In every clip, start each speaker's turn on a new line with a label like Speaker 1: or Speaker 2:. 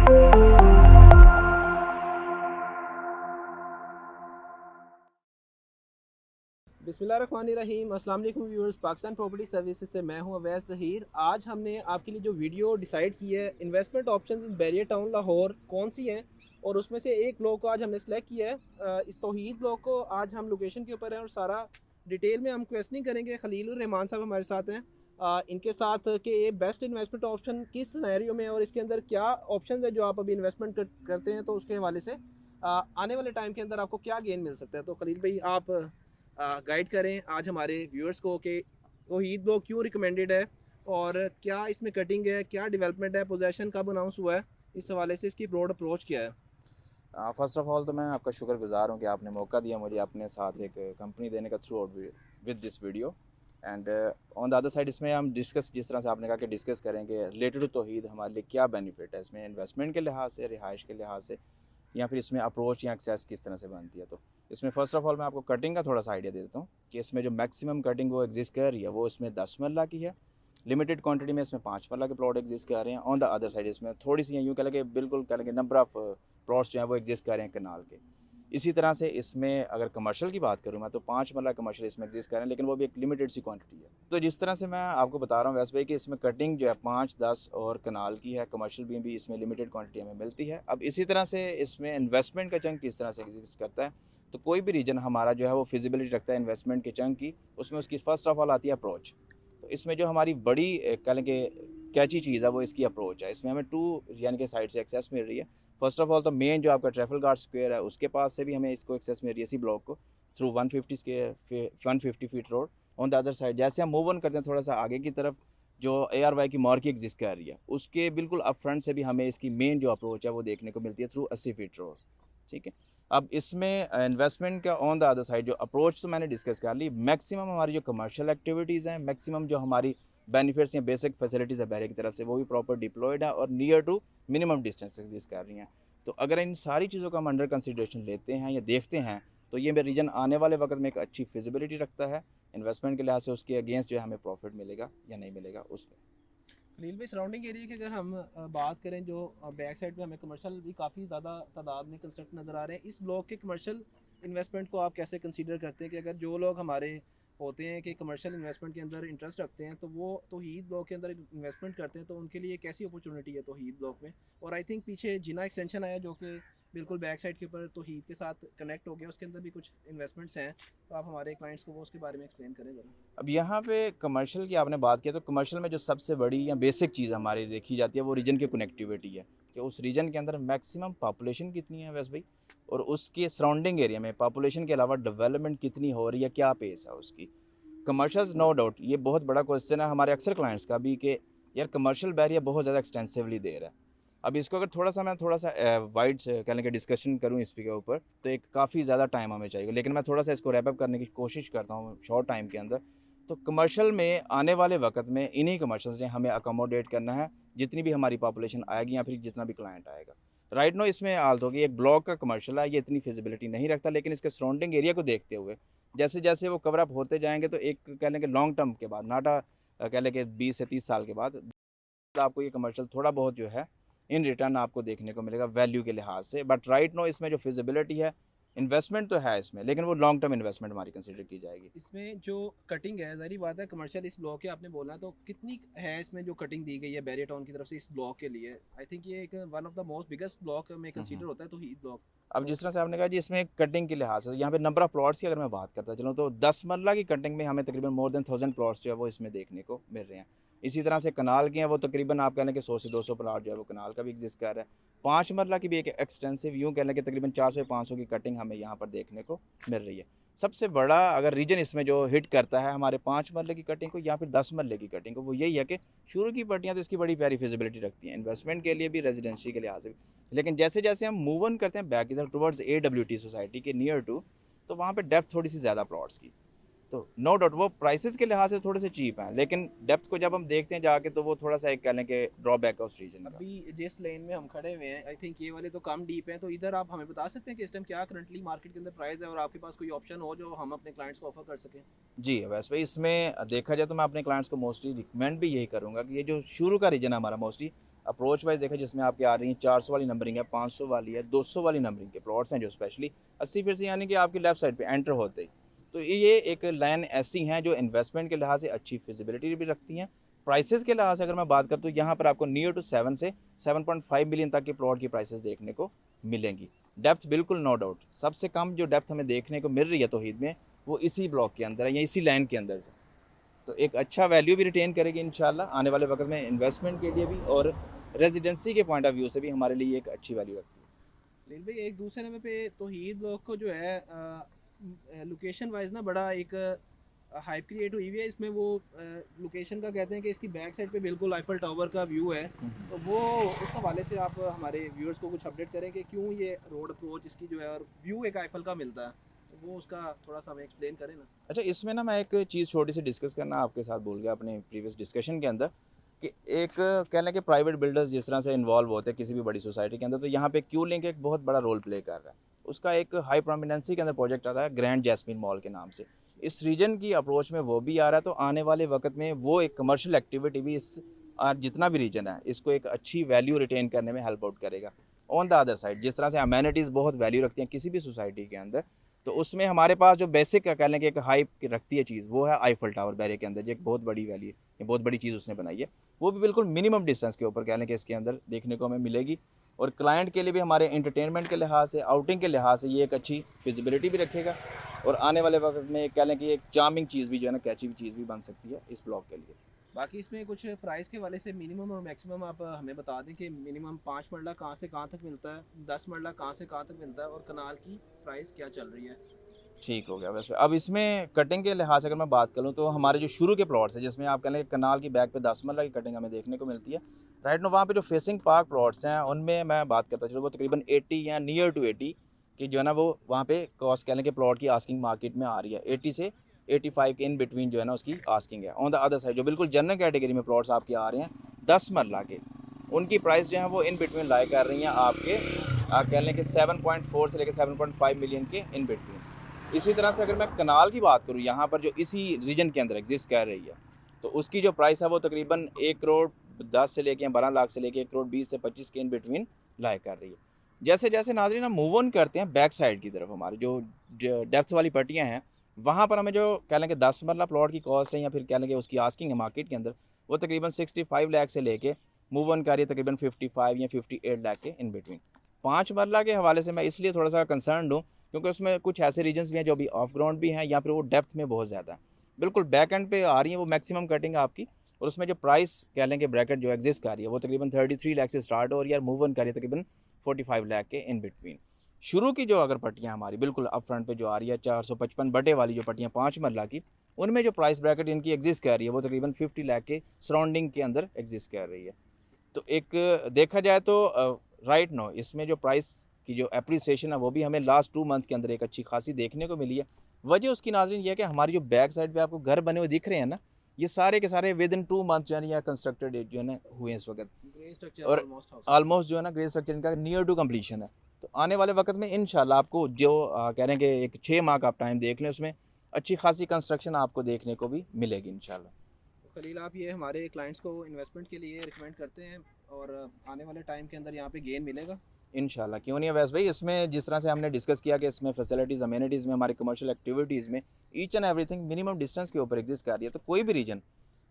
Speaker 1: बिस्मिल्लाहिर्रहमानिर्रहीम। अस्सलाम वालेकुम व्यूअर्स, पाकिस्तान प्रॉपर्टी सर्विसेज से मैं हूं अवैस ज़हीर। आज हमने आपके लिए जो वीडियो डिसाइड की है, इन्वेस्टमेंट ऑप्शंस इन बैरियर टाउन लाहौर कौन सी हैं, और उसमें से एक ब्लॉक को आज हमने सेलेक्ट किया है। इस तौहीद ब्लॉक को आज हम लोकेशन के ऊपर हैं और सारा डिटेल में हम क्वेश्चनिंग करेंगे। खलीलुर रहमान साहब हमारे साथ हैं, इनके साथ कि ये बेस्ट इन्वेस्टमेंट ऑप्शन किस सिनेरियो में है और इसके अंदर क्या ऑप्शन है जो आप अभी इन्वेस्टमेंट करते हैं, तो उसके हवाले से आने वाले टाइम के अंदर आपको क्या गेन मिल सकता है। तो खलील भाई, आप गाइड करें आज हमारे व्यूअर्स को कि तौहीद ब्लॉक क्यों रिकमेंडेड है और क्या इसमें कटिंग है, क्या डेवलपमेंट है, पोजेसन कब अनाउंस हुआ है, इस हवाले से इसकी ब्रॉड अप्रोच क्या है।
Speaker 2: फ़र्स्ट ऑफ़ ऑल तो मैं आपका शुक्रगुज़ार हूँ कि आपने मौका दिया मुझे अपने साथ एक कंपनी देने का through out with this video. And on the other side इसमें हम डिस्कस, जिस तरह से आपने कहा कि डिस्कस करेंगे रिलेटेड टू तौहीद हमारे लिए क्या बेनिफिट है इसमें, इन्वेस्टमेंट के लिहाज से, रिहाइश के लिहाज से, या फिर इसमें अप्रोच या एक्सेस किस तरह से बनती है। तो इसमें फ़र्स्ट ऑफ़ ऑल मैं आपको कटिंग का थोड़ा सा आइडिया दे देता हूँ कि इसमें जो मैक्सिमम कटिंग वो एग्जिस्ट कर रही है वो इसमें 10 मरला की है। लिमिटेड क्वांटिटी में इसमें 5 मरला के प्लॉट एग्जिस्ट कर रहे हैं। ऑन द अदर साइड इसमें थोड़ी सी यूँ कह लगे, बिल्कुल कह लगे नंबर ऑफ़ प्लॉट्स जो हैं वो एग्जिस्ट कर रहे हैं कनाल के। इसी तरह से इसमें अगर कमर्शियल की बात करूँ मैं, तो 5 मरला कमर्शियल इसमें एग्जिस्ट कर रहे हैं, लेकिन वो भी एक लिमिटेड सी क्वांटिटी है। तो जिस तरह से मैं आपको बता रहा हूँ वैसे भाई कि इसमें कटिंग जो है 5, 10 और कनाल की है, कमर्शियल भी इसमें लिमिटेड क्वांटिटी हमें मिलती है। अब इसी तरह से इसमें इन्वेस्टमेंट का चंक किस तरह से एग्जिस्ट करता है, तो कोई भी रीजन हमारा जो है वो फिजिबिलिटी रखता है इन्वेस्टमेंट के चंक की, उसमें उसकी फ़र्स्ट ऑफ ऑल आती है अप्रोच। तो इसमें जो हमारी बड़ी कह लें कि कैची चीज़ है वो इसकी अप्रोच है। इसमें हमें 2 यानी कि साइड से एक्सेस मिल रही है। फर्स्ट ऑफ ऑल तो मेन जो आपका ट्रैफलगार स्क्वायर है उसके पास से भी हमें इसको एक्सेस मिल रही है, इसी ब्लॉक को through 150 feet road. On the other side जैसे हम मूव ऑन करते हैं थोड़ा सा आगे की तरफ, जो ARY की मार्केट एग्जिस्ट कर रही है उसके बिल्कुल अप फ्रंट से भी हमें इसकी मेन जो अप्रोच है वो देखने को मिलती है थ्रू 80 फीट रोड। ठीक है, अब इसमें इन्वेस्टमेंट का ऑन द अदर साइड जो अप्रोच तो मैंने डिस्कस कर ली। मैक्सिमम हमारी जो कमर्शियल एक्टिविटीज़ हैं, मैक्सिमम जो हमारी बेनिफिट्स या बेसिक फैसिलिटीज़ है बैरियर की तरफ से, वो भी प्रॉपर डिप्लॉयड है और near to minimum distance exist कर रही हैं। तो अगर इन सारी चीज़ों को हम अंडर कंसिडरेशन लेते हैं या देखते हैं, तो ये रीजन आने वाले वक्त में एक अच्छी फिजिबिलिटी रखता है इन्वेस्टमेंट के लिहाज से। उसके अगेंस्ट जो है हमें प्रॉफिट मिलेगा या नहीं मिलेगा उसमें।
Speaker 1: खलील भाई, सराउंडिंग एरिया की अगर हम बात करें, जो बैक साइड पे हमें कमर्शियल भी काफ़ी ज़्यादा तादाद में कंस्ट्रक्ट नज़र आ रहे हैं, इस ब्लॉक के कमर्शियल इन्वेस्टमेंट को आप कैसे कंसीडर करते हैं कि अगर जो लोग हमारे होते हैं कि कमर्शियल इन्वेस्टमेंट के अंदर इंटरेस्ट रखते हैं, तो वो तौहीद ब्लॉक के अंदर इन्वेस्टमेंट करते हैं, तो उनके लिए कैसी अपॉर्चुनिटी है तौहीद ब्लॉक में। और आई थिंक पीछे जिना एक्सटेंशन आया जो कि बिल्कुल बैक साइड के ऊपर तौहीद के साथ कनेक्ट हो गया, उसके अंदर भी कुछ इन्वेस्टमेंट्स हैं, तो आप हमारे क्लाइंट्स को वो उसके बारे में एक्सप्लेन करें ज़रा।
Speaker 2: अब यहाँ पे कमर्शियल की आपने बात की, तो कमर्शियल में जो सबसे बड़ी या बेसिक चीज़ हमारी देखी जाती है वो रीजन की कनेक्टिविटी है, कि उस रीजन के अंदर मैक्सिमम पॉपुलेशन कितनी है वैसे भाई, और उसके सराउंडिंग एरिया में पॉपुलेशन के अलावा डेवलपमेंट कितनी हो रही है, क्या पेस है उसकी। कमर्शियल्स नो डाउट ये बहुत बड़ा क्वेश्चन है हमारे अक्सर क्लाइंट्स का भी, कि यार कमर्शियल बैरियर बहुत ज़्यादा एक्सटेंसिवली दे रहा है। अब इसको अगर मैं थोड़ा सा वाइड कह लें कि डिस्कशन करूँ इस के ऊपर, तो एक काफ़ी ज़्यादा टाइम हमें चाहिए, लेकिन मैं थोड़ा सा इसको रैप अप करने की कोशिश करता हूँ शॉर्ट टाइम के अंदर। तो कमर्शियल में आने वाले वक्त में इन्हीं कमर्शियल्स ने हमें अकोमोडेट करना है, जितनी भी हमारी पॉपुलेशन आएगी या फिर जितना भी क्लाइंट आएगा। राइट नो इसमें आल तो कि एक ब्लॉक का कमर्शियल है, ये इतनी फिजिबिलिटी नहीं रखता, लेकिन इसके सराउंडिंग एरिया को देखते हुए जैसे जैसे वो कवर अप होते जाएंगे, तो एक कह लें कि लॉन्ग टर्म के बाद, नाटा कह लें कि 20 से 30 साल के बाद आपको ये कमर्शियल थोड़ा बहुत जो है इन रिटर्न आपको देखने को मिलेगा वैल्यू के लिहाज से। बट राइट नो इसमें जो फिजिबिलिटी है, इन्वेस्टमेंट तो है इसमें, लेकिन वो लॉन्ग टर्म इन्वेस्टमेंट हमारी कंसिडर की जाएगी।
Speaker 1: इसमें जो कटिंग है, ज़ाहिर बात है कमर्शियल इस ब्लॉक के आपने बोला, तो कितनी है इसमें जो कटिंग दी गई है बैरियर टाउन की तरफ से इस ब्लॉक के लिए। आई थिंक ये एक one of the most biggest block में कंसीडर होता है, तो ही ब्लॉक।
Speaker 2: अब जिस तरह से आपने कहा जी इसमें कटिंग के लिहाज से, यहाँ पे नंबर ऑफ प्लॉट्स की अगर मैं बात करता चलूँ, तो 10 मरला की कटिंग में हमें तकरीबन मोर देन 1000 प्लॉट्स जो है वो इसमें देखने को मिल रहे हैं। इसी तरह से कनाल के हैं वो तकरीबन आप कह लें कि 100 से 200 प्लॉट जो है वो कनाल का भी एग्जिस्ट कर रहा है। 5 मरला की भी एक एक्सटेंसिव यूँ कह लें कि तकरीबन 400 से 500 की कटिंग हमें यहाँ पर देखने को मिल रही है। सबसे बड़ा अगर रीजन इसमें जो हिट करता है हमारे 5 मरले की कटिंग को या फिर 10 मरले की कटिंग को, वो यही है कि शुरू की पट्टियाँ तो इसकी बड़ी प्यारी फिजिबिलिटी रखती हैं इन्वेस्टमेंट के लिए भी, रेजिडेंसी के लिहाज से भी। लेकिन जैसे जैसे हम मूव ऑन करते हैं बैक इधर टुवर्ड्स AWT सोसाइटी के नियर टू, तो वहाँ पे डेप्थ थोड़ी सी ज़्यादा प्लॉट्स की, तो नो डाउट वो प्राइसेस के लिहाज से थोड़े से चीप हैं, लेकिन डेप्थ को जब हम देखते हैं जाके, तो वो थोड़ा सा एक कह लें कि ड्रॉबैक है उस रीजन का।
Speaker 1: अभी जिस लेन में हम खड़े हुए हैं, आई थिंक ये वाले तो कम डीप हैं, तो इधर आप हमें बता सकते हैं कि इस टाइम क्या करंटली मार्केट के अंदर प्राइस है और आपके पास कोई ऑप्शन हो जो हम अपने क्लाइंट्स को ऑफर कर सकें।
Speaker 2: जी वैसे भाई, इसमें देखा जाए तो मैं अपने क्लाइंट्स को मोस्टली रिकमेंड भी यही करूँगा कि ये जो शुरू का रीजन है हमारा मोस्टली अप्रोच वाइज देखा जिसमें आपके आ रही है 400 वाली नंबरिंग है, 500 वाली है, 200 वाली नंबरिंग के प्लॉट्स हैं जो स्पेशली 80 फीट से यानी कि आपकी लेफ्ट साइड पे एंटर होते ही। तो ये एक लाइन ऐसी हैं जो इन्वेस्टमेंट के लिहाज से अच्छी फिजिबिलिटी भी रखती हैं। प्राइसेस के लिहाज से अगर मैं बात करूँ तो यहाँ पर आपको नियर टू 7 से 7.5 मिलियन तक के प्लॉट की प्राइसेस देखने को मिलेंगी। डेप्थ बिल्कुल नो डाउट सबसे कम जो डेप्थ हमें देखने को मिल रही है तौहीद में वो इसी ब्लॉक के अंदर है या इसी लाइन के अंदर से। तो एक अच्छा वैल्यू भी रिटेन करेगी इंशाल्लाह आने वाले वक्त में इन्वेस्टमेंट के लिए भी, और रेजिडेंसी के पॉइंट ऑफ व्यू से भी हमारे लिए एक अच्छी वैल्यू रखती है।
Speaker 1: लील भाई, एक दूसरे नंबर पे तौहीद ब्लॉक को जो है लोकेशन वाइज ना बड़ा एक हाइप क्रिएट हुई हुई है इसमें। वो लोकेशन का कहते हैं कि इसकी बैक साइड पे बिल्कुल आईफल टावर का व्यू है। तो वो उस हवाले से आप हमारे व्यूअर्स को कुछ अपडेट करें कि क्यों ये रोड अप्रोच इसकी जो है और व्यू एक आईफल का मिलता है, तो वो उसका थोड़ा सा हमें एक्सप्लेन करें ना।
Speaker 2: अच्छा, इसमें ना मैं एक चीज़ छोटी सी डिस्कस करना आपके साथ भूल गया अपने प्रीवियस डिस्कशन के अंदर, कि एक कह लें कि प्राइवेट बिल्डर्स जिस तरह से इन्वॉल्व होते हैं किसी भी बड़ी सोसाइटी के अंदर, तो यहाँ पे क्यू लिंक एक बहुत बड़ा रोल प्ले कर रहा है। उसका एक हाई प्रोमिनेंसी के अंदर प्रोजेक्ट आ रहा है ग्रैंड जैस्मिन मॉल के नाम से। इस रीजन की अप्रोच में वो भी आ रहा है, तो आने वाले वक्त में वो एक कमर्शियल एक्टिविटी भी इस जितना भी रीजन है इसको एक अच्छी वैल्यू रिटेन करने में हेल्प आउट करेगा। ऑन द अदर साइड जिस तरह से अमेनिटीज़ बहुत वैल्यू रखती हैं किसी भी सोसाइटी के अंदर, तो उसमें हमारे पास जो बेसिक कह लें कि एक हाइप रखती है चीज़ वो है आईफल टावर बैरियर के अंदर, जो एक बहुत बड़ी वैल्यू है, बहुत बड़ी चीज़ उसने बनाई है। वो भी बिल्कुल मिनिमम डिस्टेंस के ऊपर कह लें कि इसके अंदर देखने को हमें मिलेगी, और क्लाइंट के लिए भी हमारे एंटरटेनमेंट के लिहाज से, आउटिंग के लिहाज से ये एक अच्छी फिजिबिलिटी भी रखेगा, और आने वाले वक्त में कह लें कि एक चार्मिंग चीज़ भी जो है ना, कैची चीज़ भी बन सकती है इस ब्लॉक के लिए।
Speaker 1: बाकी इसमें कुछ प्राइस के वाले से मिनिमम और मैक्सिमम आप हमें बता दें कि मिनिमम 5 मरला कहाँ से कहाँ तक मिलता है, 10 मरला कहाँ से कहाँ तक मिलता है, और कनाल की प्राइस क्या चल रही है।
Speaker 2: ठीक हो गया। वैसे अब इसमें कटिंग के लिहाज से अगर मैं बात करूँ तो हमारे जो शुरू के प्लॉट्स हैं जिसमें आप कह लें कनाल की बैक पे 10 मरला की कटिंग हमें देखने को मिलती है। राइट नो वहाँ पे जो फेसिंग पार्क प्लॉट्स हैं उनमें मैं बात करता चलूँ वो तकरीबन 80 या नियर टू 80 की जो है ना वो वहाँ पे कॉस्ट कह लें कि प्लॉट की आस्किंग मार्केट में आ रही है। 80 से 85 के इन बिटवीन जो है ना उसकी आस्किंग है। ऑन द अदर साइड जो बिल्कुल जनरल कैटेगरी में प्लॉट्स आपके आ रहे हैं 10 मरला के, उनकी प्राइस जो है वो इन बिटवीन लाई कर रही हैं आपके कह लें कि 7.4 से लेकर 7.5 मिलियन के इन बिटवीन। इसी तरह से अगर मैं कनाल की बात करूँ यहाँ पर जो इसी रीजन के अंदर एग्जिस्ट कर रही है, तो उसकी जो प्राइस है वो तकरीबन 1 करोड़ 10 से लेके 12 लाख से लेके 1 करोड़ 20 से 25 के इन बिटवीन लाई कर रही है। जैसे जैसे नाज़रीन हम मूव ऑन करते हैं बैक साइड की तरफ, हमारी जो डेप्थ वाली पट्टियाँ हैं वहाँ पर हमें जो कह लें कि 10 मरला प्लॉट की कॉस्ट है या फिर कह लें कि उसकी आस्किंग है मार्केट के अंदर, वो तकरीबन 65 लाख से लेके मूव ऑन कर रही है तकरीबन 55 या 58 लाख के इन बिटवीन। 5 मरला के हवाले से मैं इसलिए थोड़ा सा कंसर्न हूँ क्योंकि उसमें कुछ ऐसे रीजन्स भी हैं जो अभी ऑफ ग्राउंड भी हैं या फिर वो डेप्थ में बहुत ज़्यादा है। बिल्कुल बैक एंड पे आ रही है वो मैक्सिमम कटिंग आपकी, और उसमें जो प्राइस कह लें कि ब्रैकेट जो एग्जिस्ट कर रही है वो तकरीबन 33 लाख से स्टार्ट हो रही है और मूव ऑन कर रही है तकरीबन 45 लाख के इन बिटवीन। शुरू की जो अगर पट्टियाँ हमारी बिल्कुल अप फ्रंट पे जो आ रही है 455 बटे वाली जो पट्टियाँ 5 मरला की, उनमें जो प्राइस ब्रैकेट इनकी एग्जिस्ट कर रही है वो तकरीबन 50 लाख के सराउंडिंग के अंदर एग्जिस्ट कर रही है। तो एक देखा जाए तो राइट नो इसमें जो प्राइस की जो एप्रिसिएशन है वो भी हमें लास्ट 2 मंथ के अंदर एक अच्छी खासी देखने को मिली है। वजह उसकी नाज़रीन ये है कि हमारी जो बैक साइड पे आपको घर बने हुए दिख रहे हैं ना, ये सारे के सारे विद इन 2 मंथ जो है कंस्ट्रक्टेड जो है ना हुए हैं इस वक्त,
Speaker 1: ग्रे स्ट्रक्चर
Speaker 2: और ऑलमोस्ट जो है ना ग्रे स्ट्रक्चर इनका नियर टू कम्प्लीशन है। तो आने वाले वक्त में इंशाल्लाह आपको जो कह रहे हैं कि एक 6 माह का आप टाइम देख लें, उसमें अच्छी खासी कंस्ट्रक्शन आपको देखने को भी मिलेगी इंशाल्लाह।
Speaker 1: तो खलील, आप ये हमारे क्लाइंट्स को इन्वेस्टमेंट के लिए रिकमेंड करते हैं और आने वाले टाइम के अंदर यहाँ पे गेन मिलेगा?
Speaker 2: इंशाल्लाह, क्यों नहीं है वैसे भाई। इसमें जिस तरह से हमने डिस्कस किया कि इसमें फैसिलिटीज़ अमेनिटीज़ में हमारी कमर्शियल एक्टिविटीज़ में each and everything minimum distance के ऊपर एग्जिस्ट कर रही है, तो कोई भी रीजन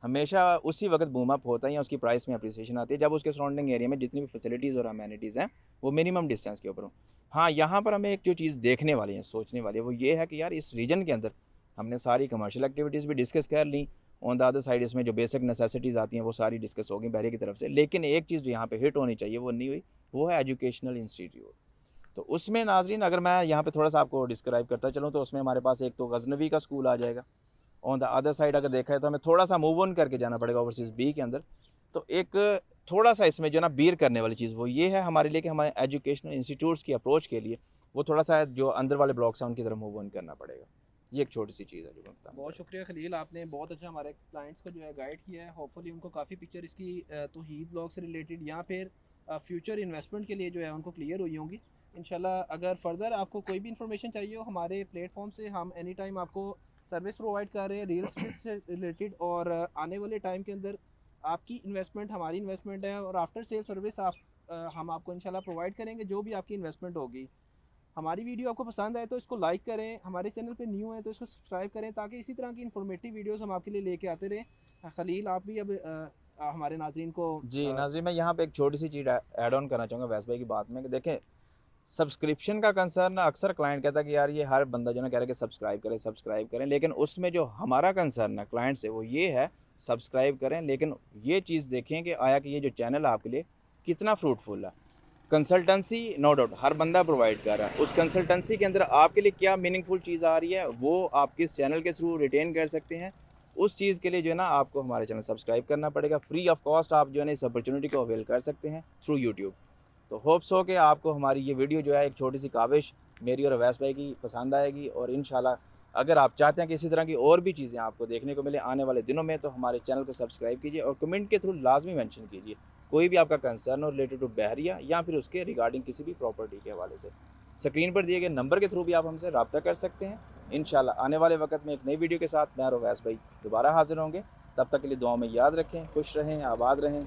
Speaker 2: हमेशा उसी वक्त बूम अप होता है या उसकी प्राइस में अप्रिसिएशन आती है जब उसके सराउंडिंग एरिया में जितनी भी फैसिलिटीज़ और अमेनिटीज़ हैं वो मिनिमम डिस्टेंस के ऊपर हो। हाँ, यहाँ पर हमें एक जो चीज़ देखने वाली है, सोचने वाली है, वो ये है कि यार इस रीजन के अंदर हमने सारी कमर्शियल एक्टिविटीज़ भी डिस्कस कर ली, ऑन द अदर साइड इसमें जो बेसिक नेसेसिटीज़ आती हैं वो सारी डिस्कस होगी बैरियर की तरफ से, लेकिन एक चीज़ जो यहाँ पे हिट होनी चाहिए वो नहीं हुई, वो है एजुकेशनल इंस्टीट्यूट। तो उसमें नाजरीन अगर मैं यहाँ पे थोड़ा सा आपको डिस्क्राइब करता चलूँ तो उसमें हमारे पास एक तो गजनवी का स्कूल आ जाएगा। ऑन द अदर साइड अगर देखा है तो हमें थोड़ा सा मूव ऑन करके जाना पड़ेगा ओवरसीज़ बी के अंदर। तो एक थोड़ा सा इसमें जो ना बीर करने वाली चीज़ वो ये है हमारे लिए कि हमारे एजुकेशनल इंस्टीट्यूट्स की अप्रोच के लिए वो थोड़ा सा जो अंदर वाले ब्लॉक्स हैं उनकी तरफ मूव ऑन करना पड़ेगा। ये एक छोटी सी चीज़ है जो मैं बताऊँ।
Speaker 1: बहुत शुक्रिया खलील, आपने बहुत अच्छा हमारे क्लाइंट्स को जो है गाइड किया है। होपफुली उनको काफ़ी पिक्चर इसकी तौहीद ब्लॉग से रिलेटेड या फिर फ्यूचर इन्वेस्टमेंट के लिए जो है उनको क्लियर हुई होंगी इंशाल्लाह। अगर फर्दर आपको कोई भी इन्फॉर्मेशन चाहिए हो हमारे प्लेटफॉर्म से हम एनी टाइम आपको सर्विस प्रोवाइड कर रहे हैं रील एस्टेट से रिलेटेड, और आने वाले टाइम के अंदर आपकी इन्वेस्टमेंट हमारी इन्वेस्टमेंट है और आफ्टर सेल सर्विस हम आपको इंशाल्लाह प्रोवाइड करेंगे जो भी आपकी इन्वेस्टमेंट होगी। हमारी वीडियो आपको पसंद आए तो इसको लाइक करें, हमारे चैनल पे न्यू है तो इसको सब्सक्राइब करें ताकि इसी तरह की इन्फॉर्मेटिव वीडियोस हम आपके लिए लेके आते रहें। खलील, आप भी अब हमारे नाज़रीन को
Speaker 2: जी नाज़रीन, मैं यहाँ पे एक छोटी सी चीज़ ऐड ऑन करना चाहूँगा वैस भाई की बात में कि देखें, सब्सक्रिप्शन का कंसर्न अक्सर क्लाइंट कहता है कि यार ये हर बंदा जो ना कह रहा है कि सब्सक्राइब करें, लेकिन उसमें जो हमारा कंसर्न है क्लाइंट से वो ये है सब्सक्राइब करें, लेकिन ये चीज़ देखें कि आया कि ये जो चैनल है आपके लिए कितना फ्रूटफुल है। कंसल्टेंसी नो डाउट हर बंदा प्रोवाइड कर रहा है, उस कंसल्टेंसी के अंदर आपके लिए क्या मीनिंगफुल चीज़ आ रही है वो आप किस चैनल के थ्रू रिटेन कर सकते हैं, उस चीज़ के लिए जो है ना आपको हमारे चैनल सब्सक्राइब करना पड़ेगा। फ्री ऑफ कॉस्ट आप जो है ना इस अपॉर्चुनिटी को अवेल कर सकते हैं थ्रू यूट्यूब। तो होप्स हो कि आपको हमारी ये वीडियो जो है एक छोटी सी काविश मेरी और अवैस भाई की पसंद आएगी, और इंशाल्लाह अगर आप चाहते हैं कि इसी तरह की और भी चीज़ें आपको देखने को मिले आने वाले दिनों में तो हमारे चैनल को सब्सक्राइब कीजिए और कमेंट के थ्रू लाजमी मेंशन कीजिए कोई भी आपका कंसर्न हो रिलेटेड टू बहरिया या फिर उसके रिगार्डिंग किसी भी प्रॉपर्टी के हवाले से। स्क्रीन पर दिए गए नंबर के थ्रू भी आप हमसे रब्ता कर सकते हैं। इंशाल्लाह आने वाले वक्त में एक नई वीडियो के साथ मैं और अवैस भाई दोबारा हाजिर होंगे। तब तक के लिए दुआ में याद रखें, खुश रहें, आबाद रहें।